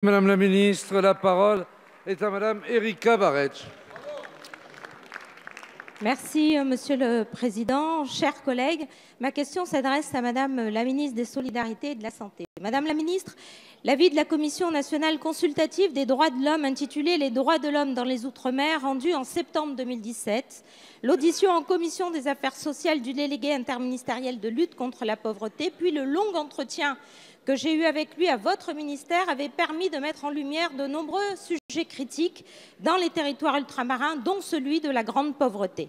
Madame la ministre, la parole est à Madame Erika Bareigts. Merci, Monsieur le Président. Chers collègues, ma question s'adresse à Madame la ministre des Solidarités et de la Santé. Madame la ministre, l'avis de la Commission nationale consultative des droits de l'homme intitulé « Les droits de l'homme dans les Outre-mer » rendu en septembre 2017, l'audition en commission des affaires sociales du délégué interministériel de lutte contre la pauvreté, puis le long entretien que j'ai eu avec lui à votre ministère avait permis de mettre en lumière de nombreux sujets critiques dans les territoires ultramarins, dont celui de la grande pauvreté.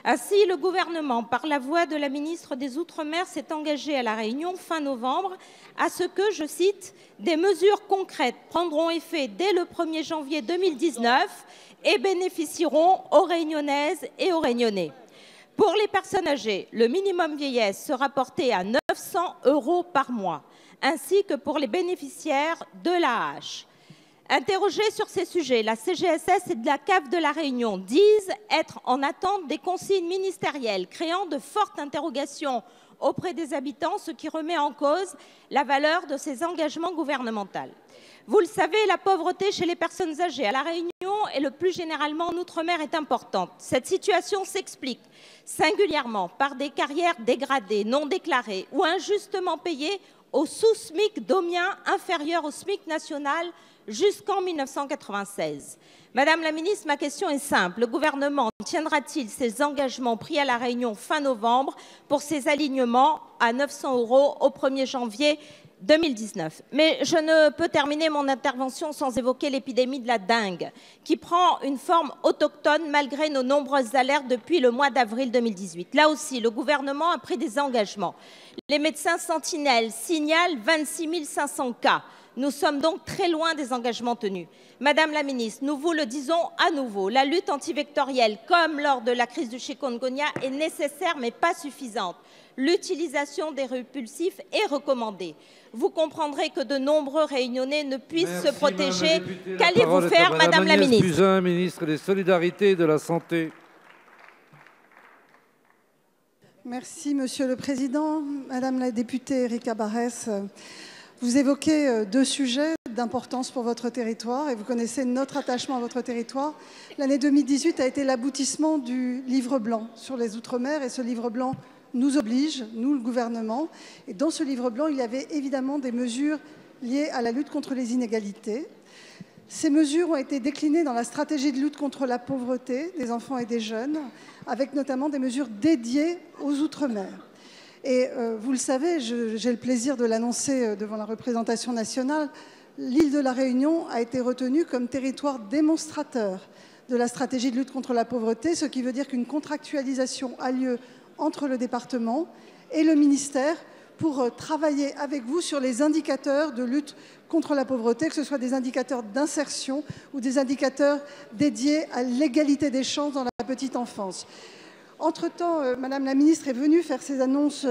Ainsi, le gouvernement, par la voix de la ministre des Outre-mer, s'est engagé à La Réunion fin novembre à ce que, je cite, « des mesures concrètes prendront effet dès le 1er janvier 2019 et bénéficieront aux Réunionnaises et aux Réunionnais ». Pour les personnes âgées, le minimum vieillesse sera porté à 900 € par mois, ainsi que pour les bénéficiaires de l'AAH. Interrogés sur ces sujets, la CGSS et de la CAF de La Réunion disent être en attente des consignes ministérielles, créant de fortes interrogations auprès des habitants, ce qui remet en cause la valeur de ces engagements gouvernementaux. Vous le savez, la pauvreté chez les personnes âgées à La Réunion et le plus généralement en Outre-mer est importante. Cette situation s'explique singulièrement par des carrières dégradées, non déclarées ou injustement payées au sous-SMIC domien inférieur au SMIC national jusqu'en 1996. Madame la ministre, ma question est simple. Le gouvernement tiendra-t-il ses engagements pris à La Réunion fin novembre pour ces alignements à 900 € au 1er janvier 2019. Mais je ne peux terminer mon intervention sans évoquer l'épidémie de la dengue, qui prend une forme autochtone malgré nos nombreuses alertes depuis le mois d'avril 2018. Là aussi, le gouvernement a pris des engagements. Les médecins sentinelles signalent 26 500 cas. Nous sommes donc très loin des engagements tenus. Madame la ministre, nous vous le disons à nouveau, la lutte antivectorielle, comme lors de la crise du chikungunya, est nécessaire mais pas suffisante. L'utilisation des répulsifs est recommandée. Vous comprendrez que de nombreux Réunionnais ne puissent se protéger. Qu'allez-vous faire, Madame la ministre? Buzyn, ministre des Solidarités et de la Santé. Merci, Monsieur le Président. Madame la députée Erika Bareigts, vous évoquez deux sujets d'importance pour votre territoire et vous connaissez notre attachement à votre territoire. L'année 2018 a été l'aboutissement du livre blanc sur les Outre-mer et ce livre blanc nous oblige, nous le gouvernement. Et dans ce livre blanc, il y avait évidemment des mesures liées à la lutte contre les inégalités. Ces mesures ont été déclinées dans la stratégie de lutte contre la pauvreté des enfants et des jeunes, avec notamment des mesures dédiées aux Outre-mer. Et vous le savez, j'ai le plaisir de l'annoncer devant la représentation nationale, l'île de la Réunion a été retenue comme territoire démonstrateur de la stratégie de lutte contre la pauvreté, ce qui veut dire qu'une contractualisation a lieu entre le département et le ministère pour travailler avec vous sur les indicateurs de lutte contre la pauvreté, que ce soit des indicateurs d'insertion ou des indicateurs dédiés à l'égalité des chances dans la petite enfance. Entre-temps, Madame la ministre est venue faire ses annonces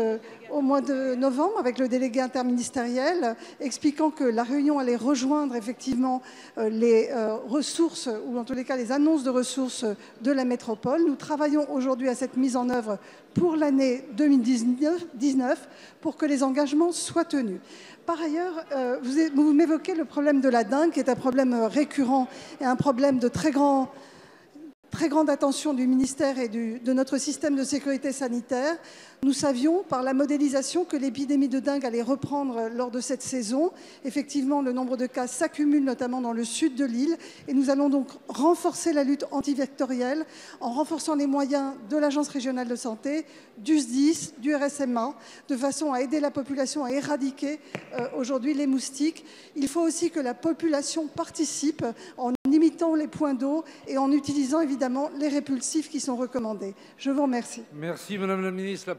au mois de novembre avec le délégué interministériel, expliquant que La Réunion allait rejoindre effectivement les ressources, ou en tous les cas les annonces de ressources de la métropole. Nous travaillons aujourd'hui à cette mise en œuvre pour l'année 2019 pour que les engagements soient tenus. Par ailleurs, vous m'évoquez le problème de la dengue, qui est un problème récurrent et un problème de très grande attention du ministère et de notre système de sécurité sanitaire. Nous savions par la modélisation que l'épidémie de dengue allait reprendre lors de cette saison. Effectivement, le nombre de cas s'accumule, notamment dans le sud de l'île. Et nous allons donc renforcer la lutte antivectorielle en renforçant les moyens de l'Agence régionale de santé, du SDIS, du RSMA, de façon à aider la population à éradiquer aujourd'hui les moustiques. Il faut aussi que la population participe en limitant les points d'eau et en utilisant évidemment les répulsifs qui sont recommandés. Je vous remercie. Merci Madame la ministre.